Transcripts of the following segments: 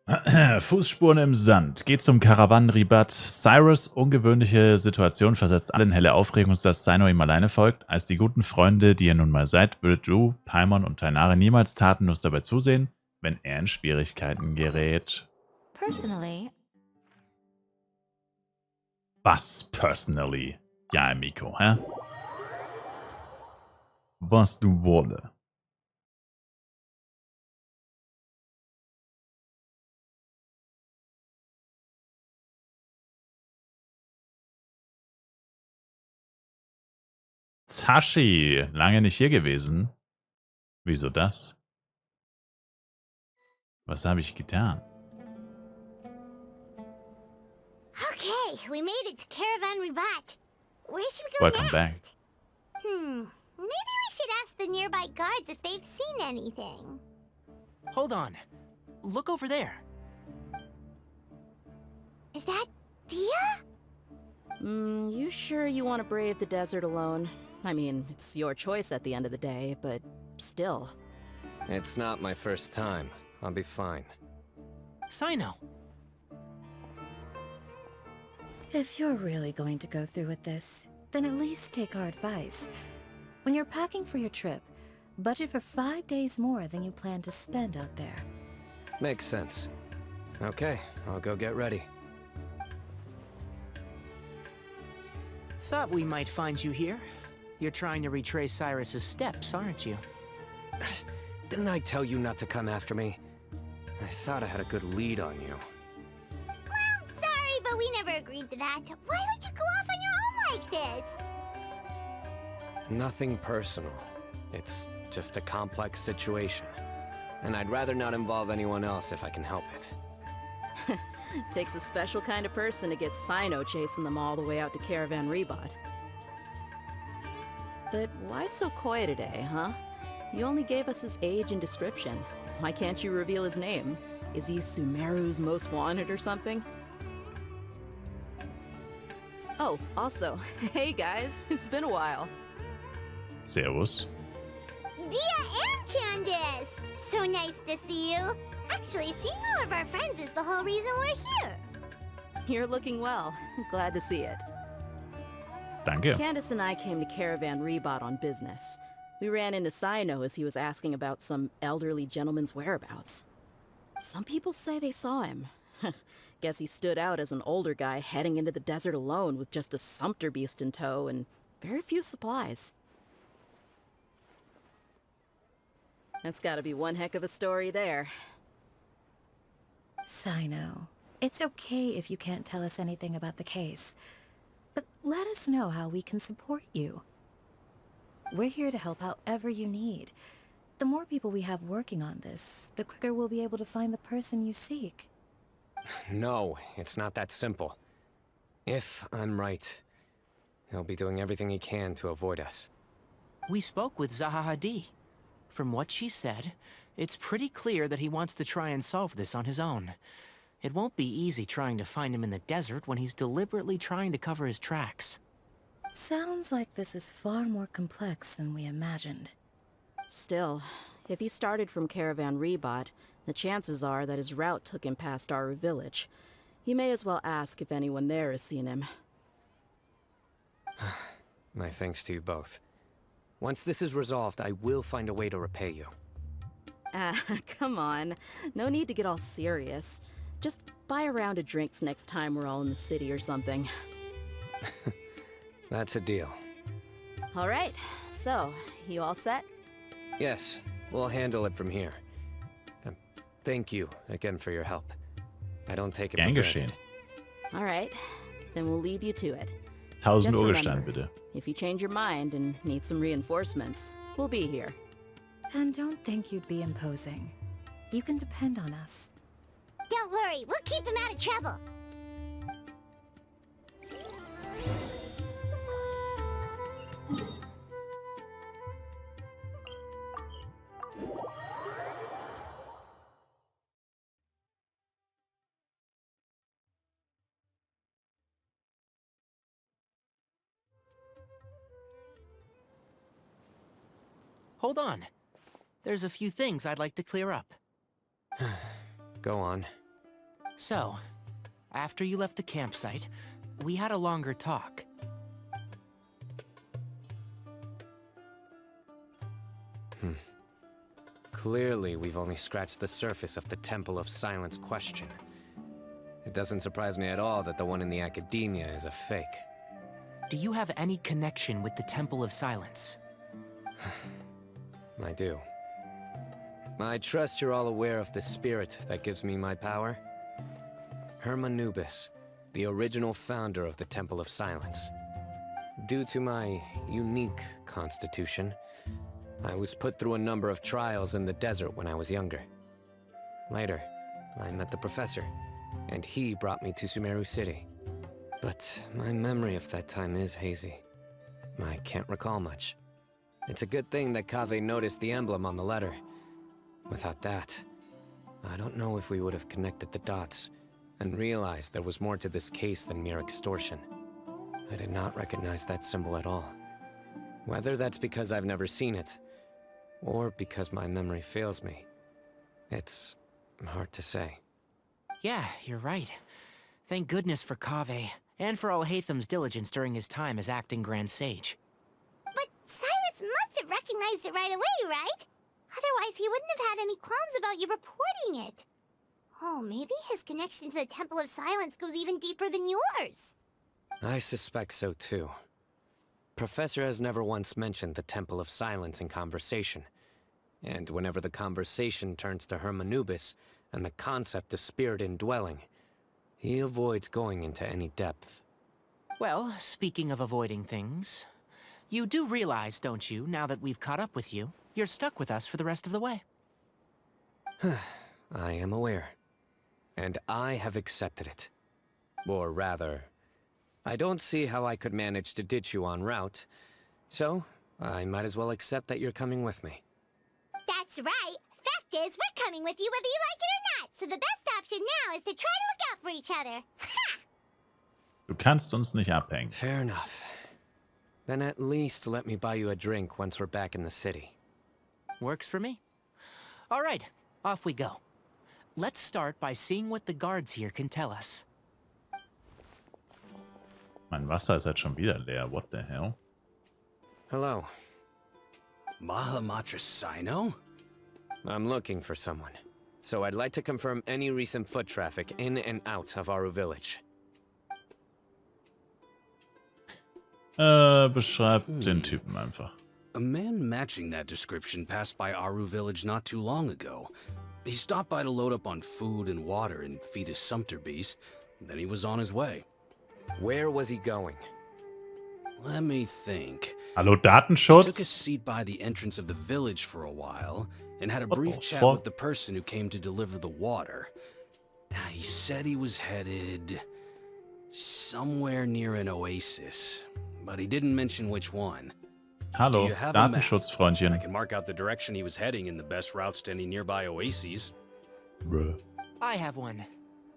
Fußspuren im Sand. Geht zum Karawanenrabatt. Cyrus' ungewöhnliche Situation versetzt alle in helle Aufregung, dass Cyno ihm alleine folgt. Als die guten Freunde, die ihr nun mal seid, würdet du, Paimon und Tainare niemals tatenlos dabei zusehen, wenn er in Schwierigkeiten gerät. Personally. Was personally? Ja, Miko, hä? Was du wolle. Zashi, lange nicht hier gewesen. Wieso das? Was habe ich getan? Okay, we made it to Caravan Rabatt. Where should we go Welcome next? back. Maybe we should ask the nearby guards if they've seen anything. Hold on. Look over there. Is that Dia? You sure you want to brave the desert alone? I mean, it's your choice at the end of the day, but still. It's not my first time. I'll be fine. Cyno. If you're really going to go through with this, then at least take our advice. When you're packing for your trip, budget for 5 days more than you plan to spend out there. Makes sense. Okay, I'll go get ready. Thought we might find you here. You're trying to retrace Cyrus's steps, aren't you? Didn't I tell you not to come after me? I thought I had a good lead on you. Well, sorry, but we never agreed to that. Why would you go off on your own like this? Nothing personal. It's just a complex situation. And I'd rather not involve anyone else if I can help it. Takes a special kind of person to get Cyno chasing them all the way out to Caravan Rabatt. But why so coy today, huh? You only gave us his age and description. Why can't you reveal his name? Is he Sumeru's most wanted or something? Oh, also, hey guys, it's been a while. Servus. Dia and Candace! So nice to see you. Actually, seeing all of our friends is the whole reason we're here. You're looking well. Glad to see it. Danke. Candace and I came to Caravan Rabatt on business. We ran into Cyno as he was asking about some elderly gentleman's whereabouts. Some people say they saw him. Guess he stood out as an older guy heading into the desert alone with just a sumpter beast in tow and very few supplies. That's gotta be one heck of a story there. Cyno, it's okay if you can't tell us anything about the case, but let us know how we can support you. We're here to help however you need. The more people we have working on this, the quicker we'll be able to find the person you seek. No, it's not that simple. If I'm right, he'll be doing everything he can to avoid us. We spoke with Zaha Hadid. From what she said, it's pretty clear that he wants to try and solve this on his own. It won't be easy trying to find him in the desert when he's deliberately trying to cover his tracks. Sounds like this is far more complex than we imagined. Still, if he started from Caravan Rabatt, the chances are that his route took him past our village. You may as well ask if anyone there has seen him. My thanks to you both. Once this is resolved, I will find a way to repay you. Ah, come on. No need to get all serious. Just buy a round of drinks next time we're all in the city or something. That's a deal. All right, so, you all set? Yes, we'll handle it from here. Thank you again for your help. I don't take it for Gern granted. geschehen. All right, then we'll leave you to it. 1000 Just Urgestein, remember, bitte. if you change your mind and need some reinforcements, we'll be here. And don't think you'd be imposing. You can depend on us. Don't worry, we'll keep him out of trouble. Hold on. There's a few things I'd like to clear up. Go on. So, after you left the campsite, we had a longer talk. Clearly, we've only scratched the surface of the Temple of Silence question. It doesn't surprise me at all that the one in the academia is a fake. Do you have any connection with the Temple of Silence? I do. I trust you're all aware of the spirit that gives me my power. Hermanubis, the original founder of the Temple of Silence. Due to my unique constitution, I was put through a number of trials in the desert when I was younger. Later, I met the professor, and he brought me to Sumeru City. But my memory of that time is hazy. I can't recall much. It's a good thing that Kaveh noticed the emblem on the letter. Without that, I don't know if we would have connected the dots and realized there was more to this case than mere extortion. I did not recognize that symbol at all. Whether that's because I've never seen it, or because my memory fails me, it's hard to say. Yeah, you're right. Thank goodness for Kaveh, and for Alhaitham's diligence during his time as acting Grand Sage. But Cyrus must have recognized it right away, right? Otherwise, he wouldn't have had any qualms about you reporting it. Oh, maybe his connection to the Temple of Silence goes even deeper than yours. I suspect so too. Professor has never once mentioned the Temple of Silence in conversation. And whenever the conversation turns to Hermanubis and the concept of spirit indwelling, he avoids going into any depth. Well, speaking of avoiding things, you do realize, don't you, now that we've caught up with you, you're stuck with us for the rest of the way? I am aware. And I have accepted it. Or rather, I don't see how I could manage to ditch you en route, so I might as well accept that you're coming with me. That's right. Fact is, we're coming with you whether you like it or not. So the best option now is to try to look out for each other. Ha! Du kannst uns nicht abhängen. Fair enough. Then at least let me buy you a drink once we're back in the city. Works for me. All right, off we go. Let's start by seeing what the guards here can tell us. Mein Wasser ist jetzt schon wieder leer. What the hell? Hello. Mahamatra Cyno? I'm looking for someone. So I'd like to confirm any recent foot traffic in and out of Aru village. Beschreib den Typen einfach. A man matching that description passed by Aru village not too long ago. He stopped by to load up on food and water and feed his sumpter beast, then he was on his way. Where was he going? Let me think. Hallo He took a Datenschutz? seat by the entrance of the village for a while, and had a What brief the chat fuck? with the person who came to deliver the water. He said he was headed somewhere near an oasis, but he didn't mention which one. Hallo Do you have a map? I Datenschutzfreundchen. can mark out the direction he was heading and the best routes to any nearby oases. Bruh. I have one.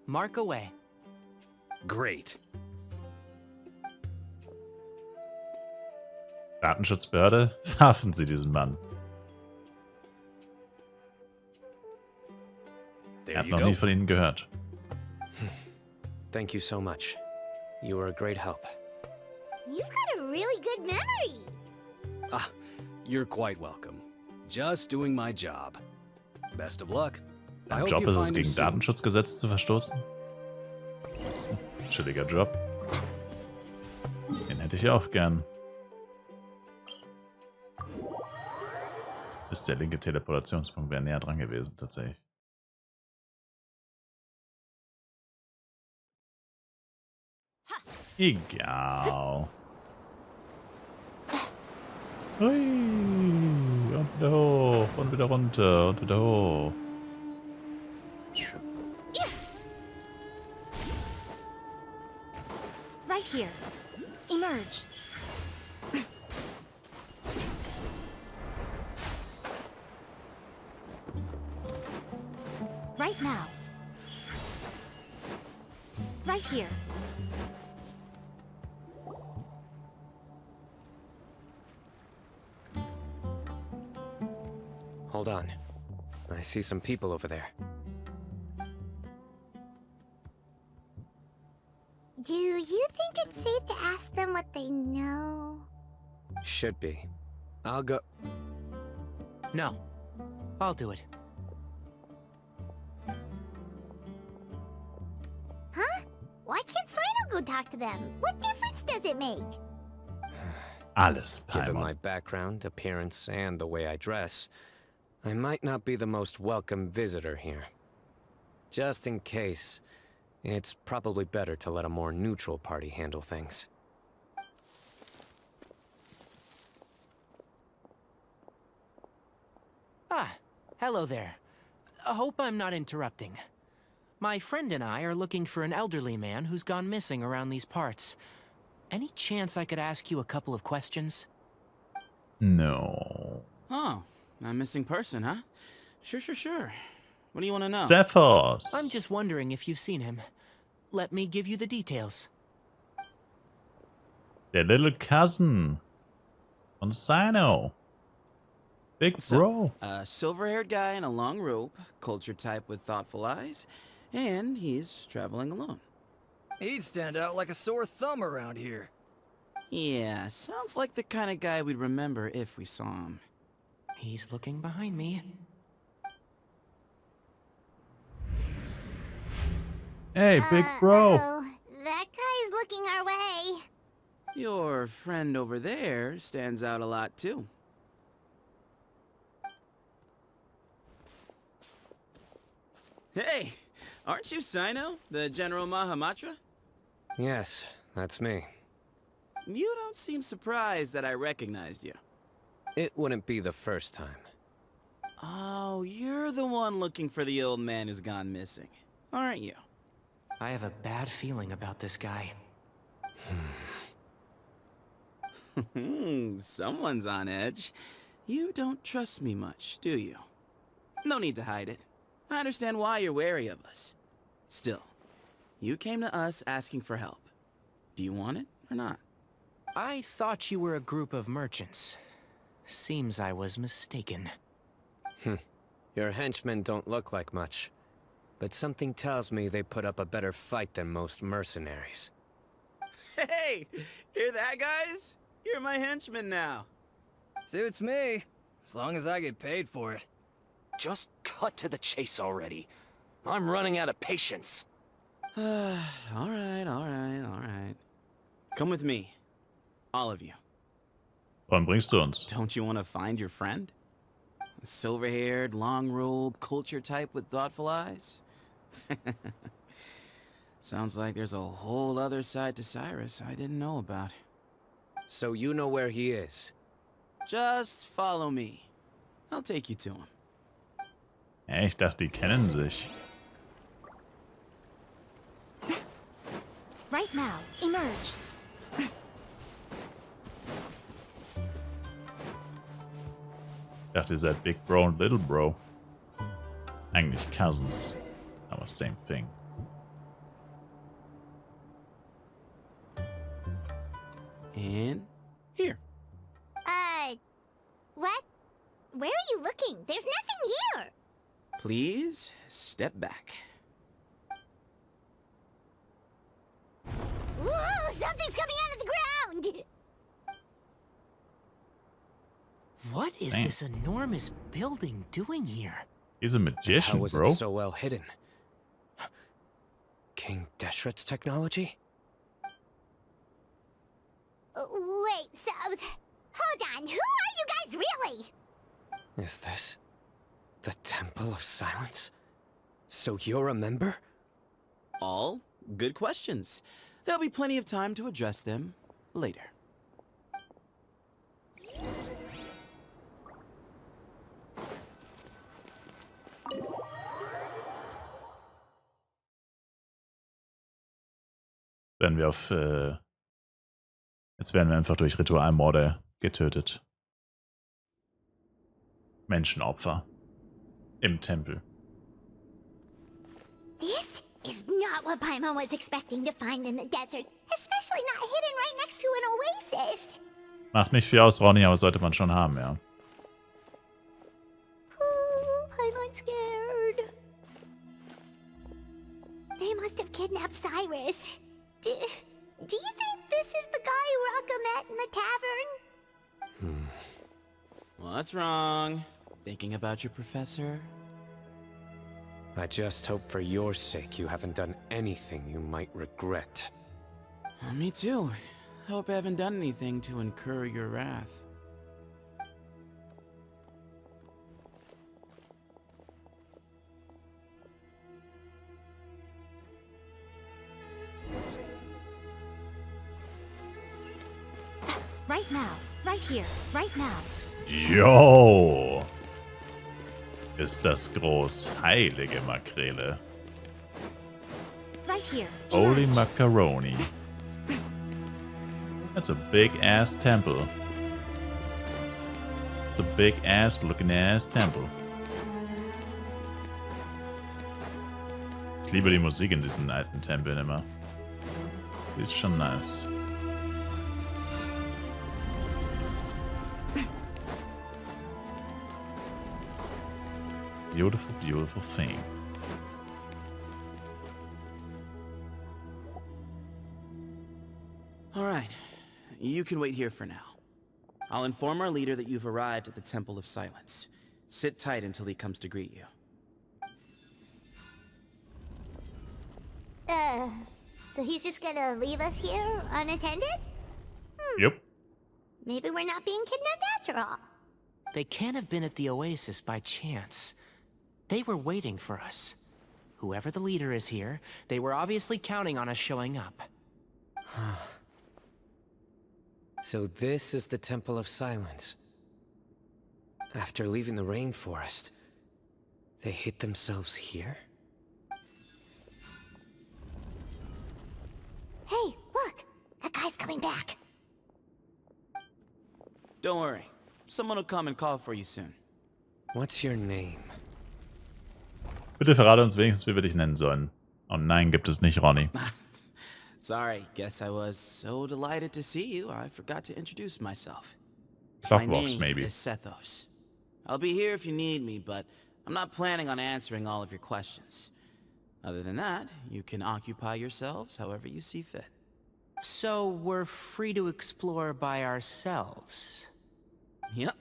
Mark away. Great. Datenschutzbehörde, verhaften Sie diesen Mann. Er There hat you noch go. nie von Ihnen gehört. Thank you so much. You were a great help. You've got a really good memory. Ah, you're quite welcome. Just doing my job. Best of luck. I Mein hope Job you ist es, find him gegen soon. Datenschutzgesetze zu verstoßen. Chilliger Job. Den hätte ich auch gern. Ist der linke Teleportationspunkt wäre näher dran gewesen, tatsächlich. Egal. Hui. Und wieder hoch. Und wieder runter. Und wieder hoch. Right here. Emerge. Right now. Right here. Hold on. I see some people over there. Do you think it's safe to ask them what they know? Should be. I'll go. No. I'll do it. Huh? Why can't Cyno go talk to them? What difference does it make? Alles, Given Paimon. my background, appearance, and the way I dress, I might not be the most welcome visitor here. Just in case, it's probably better to let a more neutral party handle things. Ah, hello there. I hope I'm not interrupting. My friend and I are looking for an elderly man who's gone missing around these parts. Any chance I could ask you a couple of questions? No. Oh, a missing person, huh? Sure. What do you want to know? Zephos. I'm just wondering if you've seen him. Let me give you the details. Der little cousin von Cyno. Big bro. A silver-haired guy in a long robe, culture type with thoughtful eyes, and he's traveling alone. He'd stand out like a sore thumb around here. Yeah, sounds like the kind of guy we'd remember if we saw him. He's looking behind me. Hey, big bro. Uh-oh. That guy's looking our way. Your friend over there stands out a lot, too. Hey, aren't you Cyno, the General Mahamatra? Yes, that's me. You don't seem surprised that I recognized you. It wouldn't be the first time. Oh, you're the one looking for the old man who's gone missing, aren't you? I have a bad feeling about this guy. Someone's on edge. You don't trust me much, do you? No need to hide it. I understand why you're wary of us. Still, you came to us asking for help. Do you want it or not? I thought you were a group of merchants. Seems I was mistaken. Your henchmen don't look like much, but something tells me they put up a better fight than most mercenaries. Hey, hear that, guys? You're my henchman now. Suits me, as long as I get paid for it. Just cut to the chase already. I'm running out of patience. All right. Come with me. All of you. Wann bringst du uns? Don't you want to find your friend? A silver-haired, long-robe, culture type with thoughtful eyes? Sounds like there's a whole other side to Cyrus I didn't know about. So you know where he is? Just follow me. I'll take you to him. Ja, ich dachte, die kennen sich. Right now, emerge. Ich dachte, ihr seid Big Bro und Little Bro. Eigentlich Cousins. Aber same thing. And here. What? Where are you looking? There's nothing here. Please step back. Ooh, something's coming out of the ground. What is Damn. this enormous building doing here? He's a How magician, was bro. it so well hidden? King Deshret's technology? Wait, so... Hold on, who are you guys really? Is this the Temple of Silence? So you're a member? All good questions. There'll be plenty of time to address them later. Werden wir auf, jetzt werden wir einfach durch Ritualmorde getötet. Menschenopfer. Im Tempel. This is not what Paimon was expecting to find in the desert, especially not hidden right next to an oasis. Macht nicht viel aus, Ronny, aber sollte man schon haben, ja. Oh, Paimon's scared. They must have kidnapped Cyrus. Do you think this is the guy Raka met in the tavern? What's wrong? Thinking about your professor? I just hope for your sake you haven't done anything you might regret. Me too. I hope I haven't done anything to incur your wrath. Right now. Right here. Right now. Yo! Ist das groß. Heilige Makrele. Right here. Holy Emerge. macaroni. That's a big ass temple. It's a big ass looking ass temple. Ich liebe die Musik in diesen alten Tempeln immer. Die ist schon nice. Beautiful, beautiful thing. All right. You can wait here for now. I'll inform our leader that you've arrived at the Temple of Silence. Sit tight until he comes to greet you. So he's just gonna leave us here unattended? Yep. Maybe we're not being kidnapped after all. They can't have been at the Oasis by chance. They were waiting for us. Whoever the leader is here, they were obviously counting on us showing up. So this is the Temple of Silence. After leaving the rainforest, they hid themselves here? Hey, look! That guy's coming back. Don't worry. Someone will come and call for you soon. What's your name? Bitte verrate uns wenigstens, wie wir dich nennen sollen. Oh nein, gibt es nicht, Ronny. Sorry, guess I was so delighted to see you, I forgot to introduce myself. My Clockworks, name maybe. is Sethos. I'll be here if you need me, but I'm not planning on answering all of your questions. Other than that, you can occupy yourselves however you see fit. So we're free to explore by ourselves. Yep.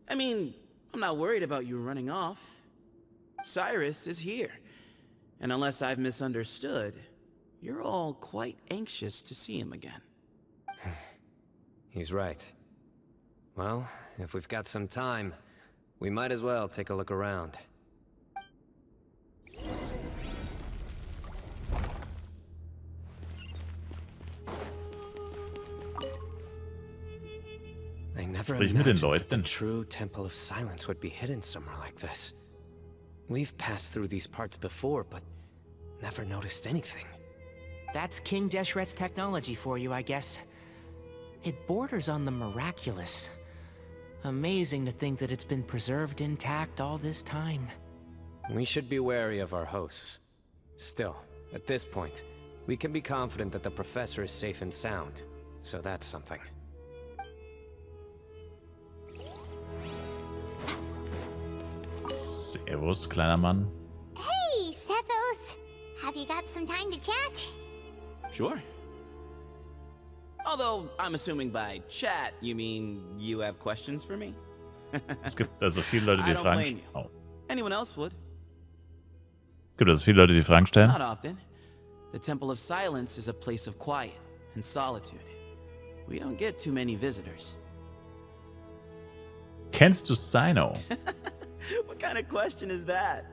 I mean, I'm not worried about you running off. Cyrus is here. And unless I've misunderstood, you're all quite anxious to see him again. He's right. Well, if we've got some time, we might as well take a look around. I never Sprich mit den imagined that the Leuten. true Temple of Silence would be hidden somewhere like this. We've passed through these parts before, but never noticed anything. That's King Deshret's technology for you, I guess. It borders on the miraculous. Amazing to think that it's been preserved intact all this time. We should be wary of our hosts. Still, at this point, we can be confident that the professor is safe and sound, so that's something. Servus, kleiner Mann. Hey, Sethos! Have you got some time to chat? Sure. Although, I'm assuming by chat, you mean you have questions for me? Es gibt also viele Leute, I die don't Fragen blame you. oh. Anyone else would. Es gibt also viele Leute, die Fragen stellen. Not often. The Temple of Silence is a place of quiet and solitude. We don't get too many visitors. Kennst du Cyno? What kind of question is that?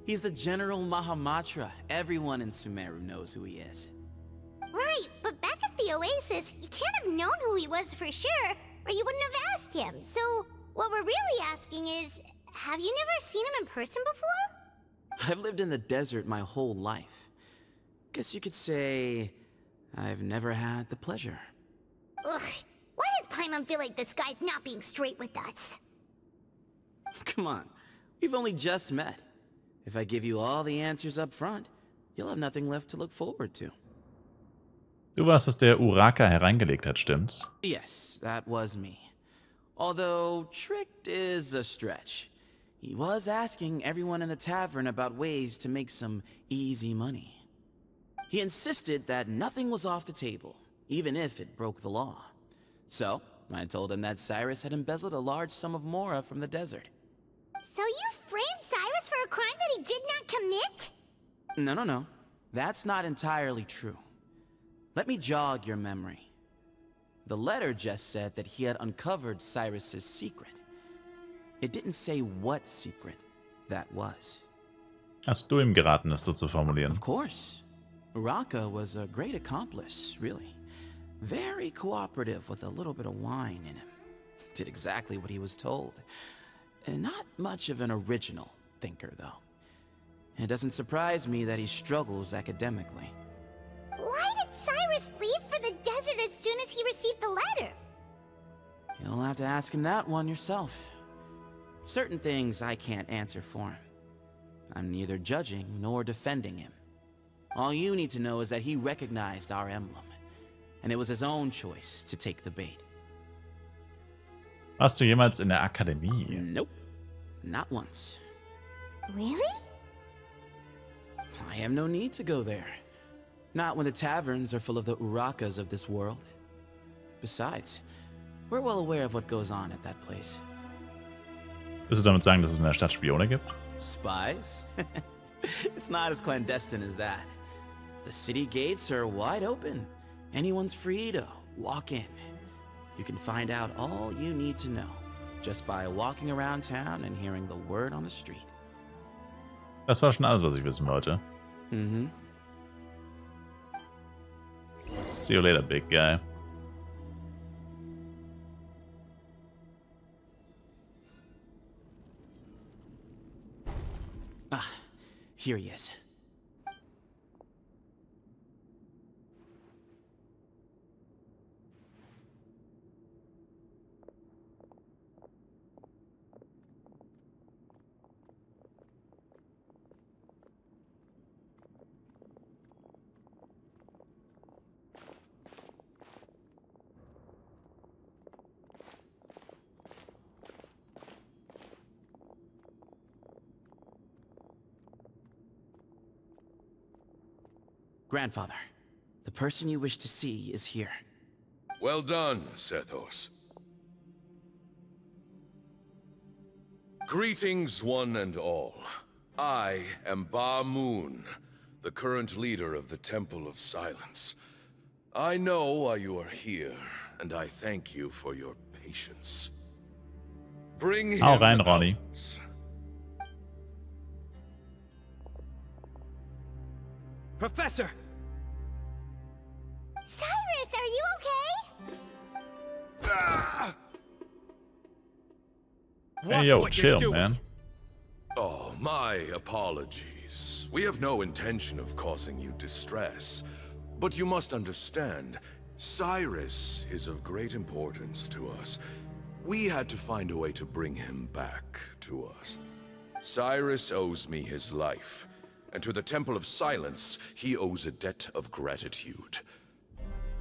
He's the General Mahamatra. Everyone in Sumeru knows who he is. Right, but back at the Oasis, you can't have known who he was for sure, or you wouldn't have asked him. So, what we're really asking is, have you never seen him in person before? I've lived in the desert my whole life. Guess you could say I've never had the pleasure. Ugh, why does Paimon feel like this guy's not being straight with us? Come on, we've only just met. If I give you all the answers up front, you'll have nothing left to look forward to. Du warst es, der Uraka hereingelegt hat, stimmt's? Yes, that was me. Although, tricked is a stretch. He was asking everyone in the tavern about ways to make some easy money. He insisted that nothing was off the table, even if it broke the law. So, I told him that Cyrus had embezzled a large sum of mora from the desert. So you framed Cyrus for a crime that he did not commit? No. That's not entirely true. Let me jog your memory. The letter just said that he had uncovered Cyrus's secret. It didn't say what secret that was. Hast du ihm geraten, das so zu formulieren? Of course. Uraka was a great accomplice, really. Very cooperative with a little bit of wine in him. Did exactly what he was told. And not much of an original thinker, though. It doesn't surprise me that he struggles academically. Why did Cyrus leave for the desert as soon as he received the letter? You'll have to ask him that one yourself. Certain things I can't answer for him. I'm neither judging nor defending him. All you need to know is that he recognized our emblem, and it was his own choice to take the bait. Warst du jemals in der Akademie? Nope. Not once. Really? I have no need to go there. Not when the taverns are full of the Urakas of this world. Besides, we're well aware of what goes on at that place. Willst du damit sagen, dass es in der Stadt Spione gibt? Spies? It's not as clandestine as that. The city gates are wide open. Anyone's free to walk in. You can find out all you need to know just by walking around town and hearing the word on the street. Das war schon alles, was ich wissen wollte. Mm-hmm. See you later, big guy. Ah, here he is. Grandfather, the person you wish to see is here. Well done, Sethos. Greetings, one and all. I am Ba Moon, the current leader of the Temple of Silence. I know why you are here, and I thank you for your patience. Bring him Hau rein, Ronny. out. Professor! Cyrus, are you okay? Hey, yo, what you're chill, doing. man. Oh, my apologies. We have no intention of causing you distress. But you must understand, Cyrus is of great importance to us. We had to find a way to bring him back to us. Cyrus owes me his life, and to the Temple of Silence, he owes a debt of gratitude.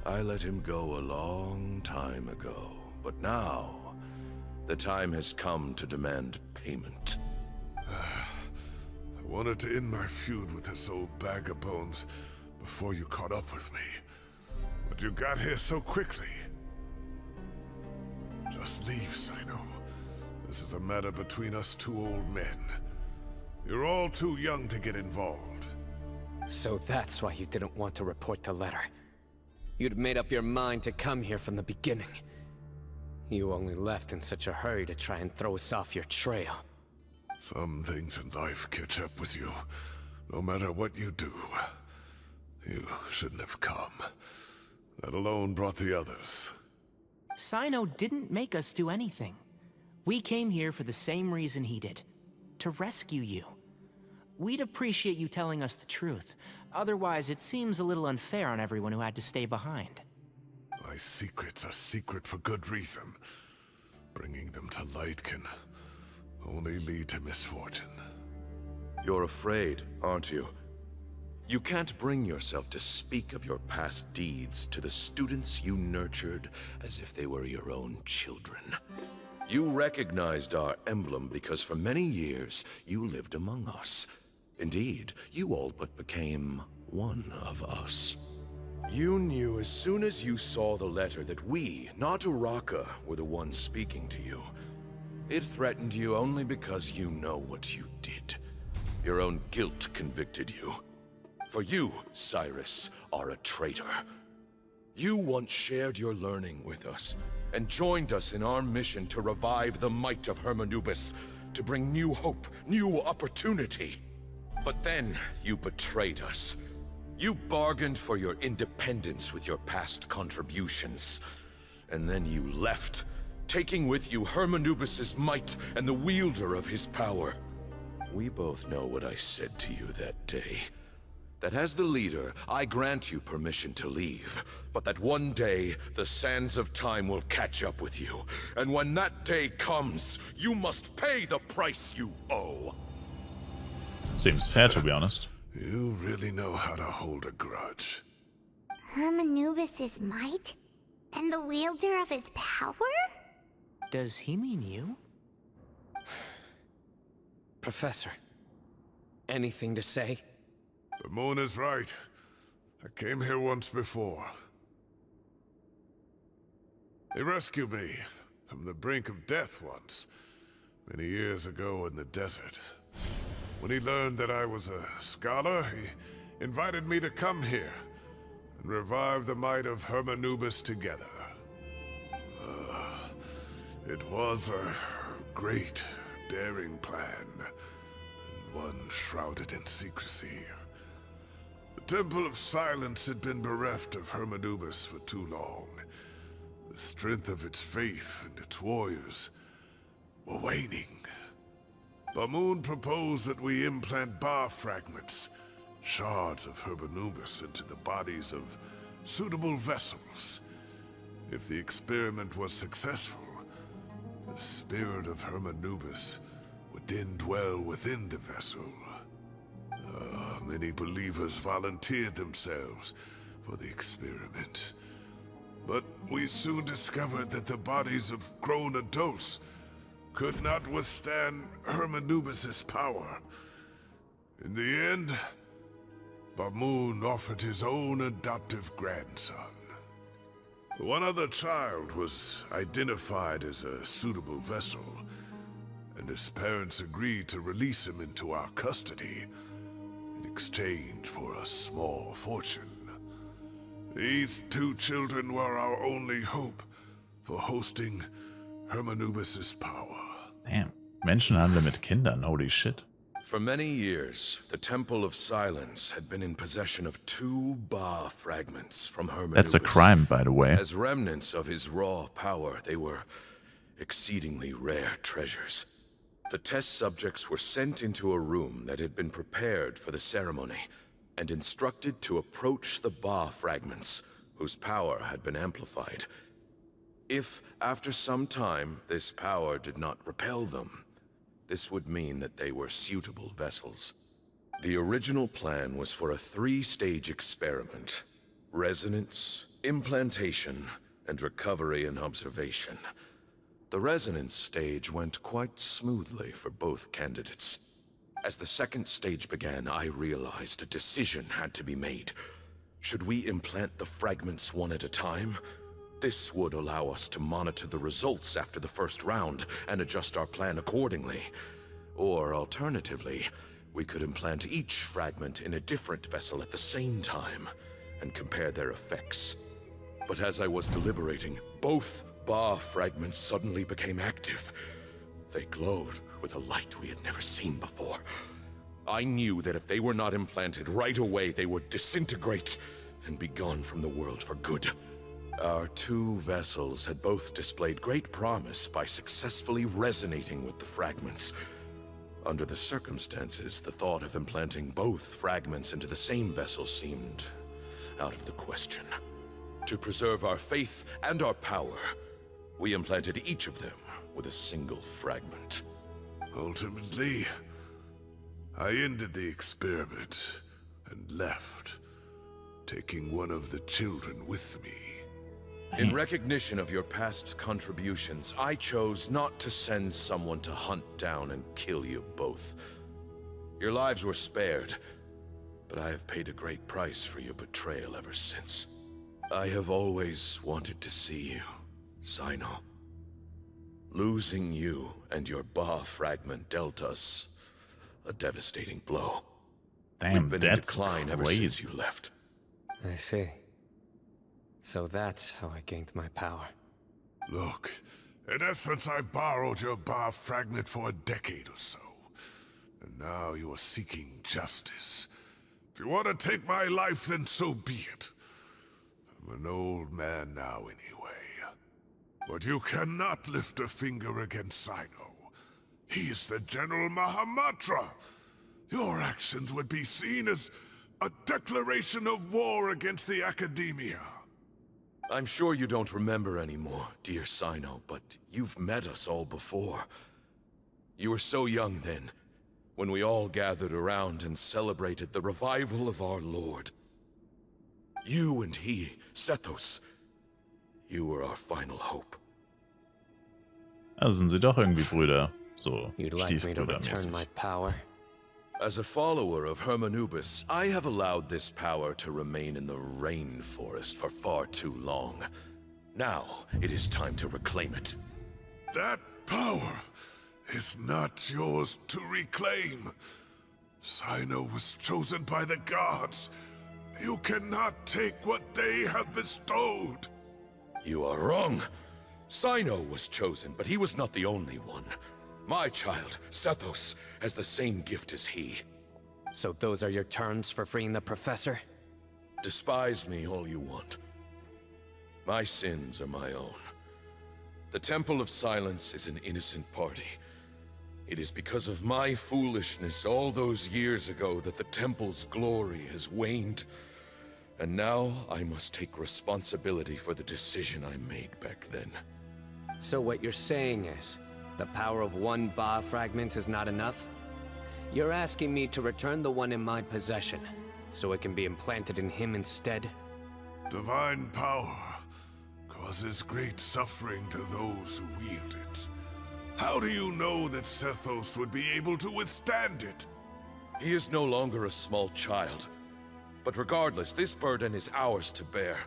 I let him go a long time ago, but now, the time has come to demand payment. I wanted to end my feud with this old bag of bones before you caught up with me. But you got here so quickly. Just leave, Cyno. This is a matter between us two old men. You're all too young to get involved. So that's why you didn't want to report the letter. You'd made up your mind to come here from the beginning. You only left in such a hurry to try and throw us off your trail. Some things in life catch up with you, no matter what you do. You shouldn't have come. That alone brought the others. Cyno didn't make us do anything. We came here for the same reason he did. To rescue you. We'd appreciate you telling us the truth. Otherwise, it seems a little unfair on everyone who had to stay behind. My secrets are secret for good reason. Bringing them to light can only lead to misfortune. You're afraid, aren't you? You can't bring yourself to speak of your past deeds to the students you nurtured as if they were your own children. You recognized our emblem because for many years you lived among us. Indeed, you all but became one of us. You knew as soon as you saw the letter that we, not Uraka, were the ones speaking to you. It threatened you only because you know what you did. Your own guilt convicted you. For you, Cyrus, are a traitor. You once shared your learning with us, and joined us in our mission to revive the might of Hermanubis, to bring new hope, new opportunity. But then you betrayed us. You bargained for your independence with your past contributions. And then you left, taking with you Hermanubis' might and the wielder of his power. We both know what I said to you that day. That as the leader, I grant you permission to leave, but that one day, the sands of time will catch up with you. And when that day comes, you must pay the price you owe. Seems fair, to be honest. You really know how to hold a grudge. Hermanubis' might? And the wielder of his power? Does he mean you? Professor, anything to say? The moon is right. I came here once before. He rescued me from the brink of death once, many years ago in the desert. When he learned that I was a scholar, he invited me to come here and revive the might of Hermanubis together. It was a great, daring plan, and one shrouded in secrecy. The Temple of Silence had been bereft of Hermanubis for too long. The strength of its faith and its warriors were waning. Bamoon proposed that we implant bar fragments, shards of Hermanubis, into the bodies of suitable vessels. If the experiment was successful, the spirit of Hermanubis would then dwell within the vessel. Many believers volunteered themselves for the experiment. But we soon discovered that the bodies of grown adults could not withstand Hermanubis' power. In the end, Bamoon offered his own adoptive grandson. One other child was identified as a suitable vessel, and his parents agreed to release him into our custody in exchange for a small fortune. These two children were our only hope for hosting Hermanubis' power. Damn. Menschenhandel mit Kindern, holy shit. For many years, the Temple of Silence had been in possession of 2 Ba fragments from Hermanubis. That's a crime, by the way. As remnants of his raw power, they were exceedingly rare treasures. The test subjects were sent into a room that had been prepared for the ceremony and instructed to approach the Ba fragments, whose power had been amplified. If, after some time, this power did not repel them, this would mean that they were suitable vessels. The original plan was for a 3-stage experiment: resonance, implantation, and recovery and observation. The resonance stage went quite smoothly for both candidates. As the 2nd stage began, I realized a decision had to be made. Should we implant the fragments one at a time? This would allow us to monitor the results after the first round and adjust our plan accordingly. Or alternatively, we could implant each fragment in a different vessel at the same time and compare their effects. But as I was deliberating, both Ba fragments suddenly became active. They glowed with a light we had never seen before. I knew that if they were not implanted right away, they would disintegrate and be gone from the world for good. Our 2 vessels had both displayed great promise by successfully resonating with the fragments. Under the circumstances, the thought of implanting both fragments into the same vessel seemed out of the question. To preserve our faith and our power, we implanted each of them with a single fragment. Ultimately, I ended the experiment and left, taking one of the children with me. In recognition of your past contributions, I chose not to send someone to hunt down and kill you both. Your lives were spared, but I have paid a great price for your betrayal ever since. I have always wanted to see you, Cyno. Losing you and your Ba fragment dealt us a devastating blow. Damn, We've been in that's decline ever crazy. since you left. I see. So that's how I gained my power. Look, in essence, I borrowed your Ba fragment for a decade or so. And now you are seeking justice. If you want to take my life, then so be it. I'm an old man now anyway. But you cannot lift a finger against Cyno. He is the General Mahamatra. Your actions would be seen as a declaration of war against the Academia. I'm sure you don't remember anymore, dear Cyno, but you've met us all before. You were so young then, when we all gathered around and celebrated the revival of our Lord. You and he, Sethos, you were our final hope. Also sind sie doch irgendwie Brüder. So You'd like me to return Stiefbrüdermäßig. my power? As a follower of Hermanubis, I have allowed this power to remain in the rainforest for far too long. Now, it is time to reclaim it. That power is not yours to reclaim. Cyno was chosen by the gods. You cannot take what they have bestowed. You are wrong. Cyno was chosen, but he was not the only one. My child, Sethos, has the same gift as he. So those are your terms for freeing the professor? Despise me all you want. My sins are my own. The Temple of Silence is an innocent party. It is because of my foolishness all those years ago that the Temple's glory has waned. And now I must take responsibility for the decision I made back then. So what you're saying is, the power of one Ba fragment is not enough? You're asking me to return the one in my possession, so it can be implanted in him instead? Divine power causes great suffering to those who wield it. How do you know that Sethos would be able to withstand it? He is no longer a small child. But regardless, this burden is ours to bear,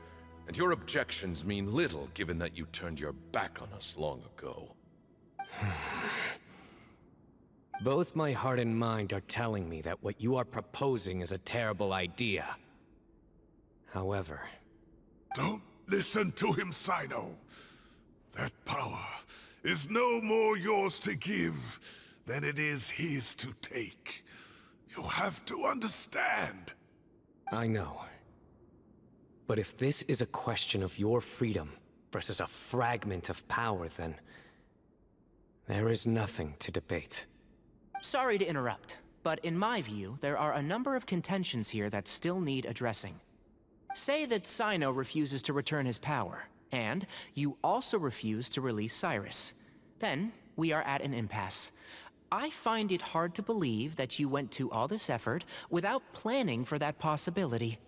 and your objections mean little given that you turned your back on us long ago. Both my heart and mind are telling me that what you are proposing is a terrible idea. However... Don't listen to him, Cyno. That power is no more yours to give than it is his to take. You have to understand. I know. But if this is a question of your freedom versus a fragment of power, then... there is nothing to debate. Sorry to interrupt, but in my view, there are a number of contentions here that still need addressing. Say that Cyno refuses to return his power, and you also refuse to release Cyrus. Then, we are at an impasse. I find it hard to believe that you went to all this effort without planning for that possibility.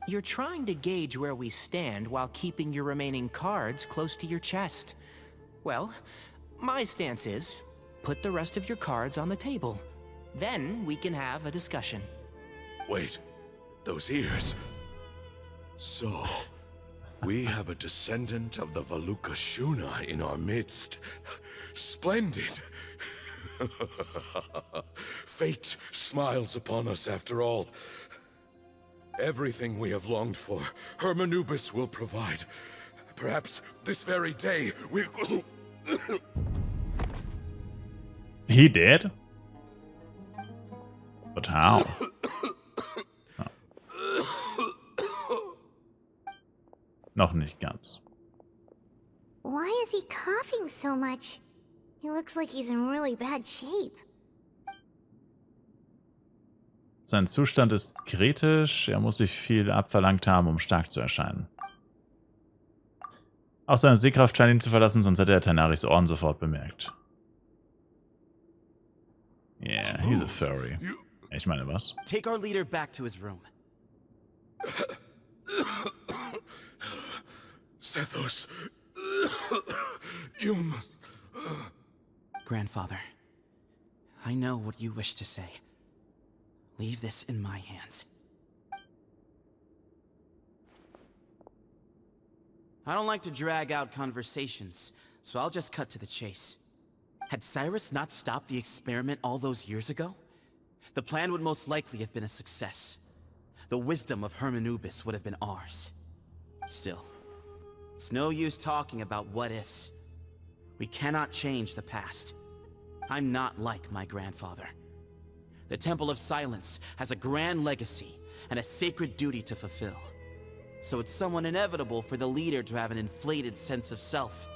You're trying to gauge where we stand while keeping your remaining cards close to your chest. Well, my stance is, put the rest of your cards on the table. Then we can have a discussion. Wait, those ears... So, we have a descendant of the Valukashuna in our midst. Splendid! Fate smiles upon us after all. Everything we have longed for, Hermanubis will provide. Perhaps this very day we'll... He did? But how? Noch nicht ganz. Why is he coughing so much? He looks like he's in really bad shape. Sein Zustand ist kritisch, er muss sich viel abverlangt haben, um stark zu erscheinen. Auch seine Sehkraft scheint ihn zu verlassen, sonst hätte er Tanaris Orden sofort bemerkt. Yeah, he's a furry. Ich meine, was? Take our leader back to his room. Sethos, you must... Grandfather, I know what you wish to say. Leave this in my hands. I don't like to drag out conversations, so I'll just cut to the chase. Had Cyrus not stopped the experiment all those years ago, the plan would most likely have been a success. The wisdom of Hermanubis would have been ours. Still, it's no use talking about what-ifs. We cannot change the past. I'm not like my grandfather. The Temple of Silence has a grand legacy and a sacred duty to fulfill. So it's somewhat inevitable for the leader to have an inflated sense of self.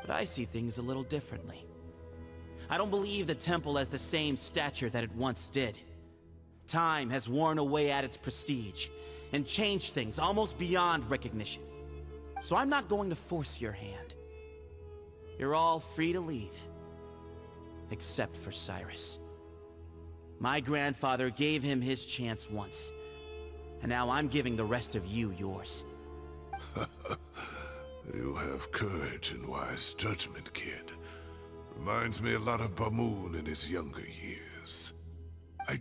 But I see things a little differently. I don't believe the temple has the same stature that it once did. Time has worn away at its prestige and changed things almost beyond recognition. So I'm not going to force your hand. You're all free to leave. Except for Cyrus. My grandfather gave him his chance once. And now I'm giving the rest of you yours. You have courage and wise judgment, kid. Reminds me a lot of Bamoon in his younger years. I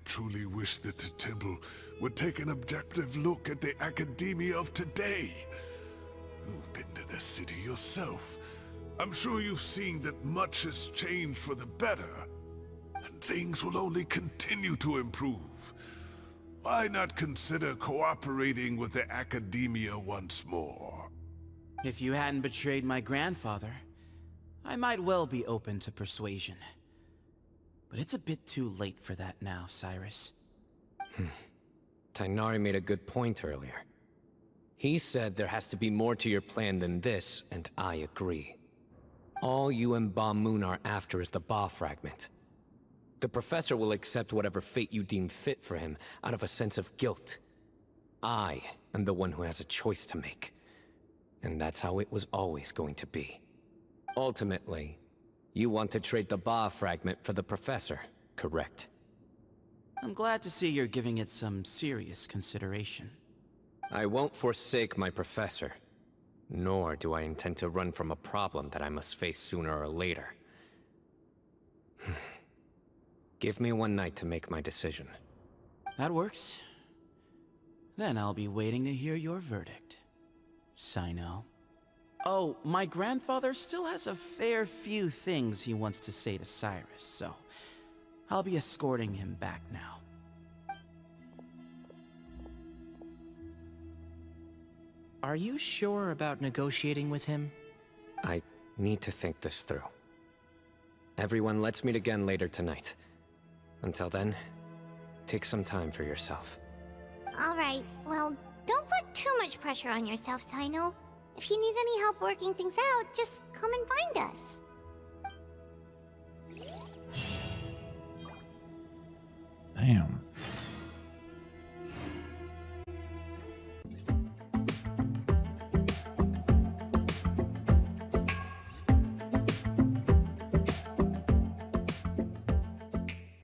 truly wish that the temple would take an objective look at the academia of today. You've been to the city yourself. I'm sure you've seen that much has changed for the better. And things will only continue to improve. Why not consider cooperating with the academia once more? If you hadn't betrayed my grandfather, I might well be open to persuasion. But it's a bit too late for that now, Cyrus. Tighnari made a good point earlier. He said there has to be more to your plan than this, and I agree. All you and Ba Moon are after is the Ba fragment. The professor will accept whatever fate you deem fit for him out of a sense of guilt. I am the one who has a choice to make. And that's how it was always going to be. Ultimately, you want to trade the Ba fragment for the professor, correct? I'm glad to see you're giving it some serious consideration. I won't forsake my professor. Nor do I intend to run from a problem that I must face sooner or later. Give me one night to make my decision. That works. Then I'll be waiting to hear your verdict, Cyno. Oh, my grandfather still has a fair few things he wants to say to Cyrus, so I'll be escorting him back now. Are you sure about negotiating with him? I need to think this through. Everyone, let's meet again later tonight. Until then, take some time for yourself. Alright, well, don't put too much pressure on yourself, Cyno. If you need any help working things out, just come and find us. Damn.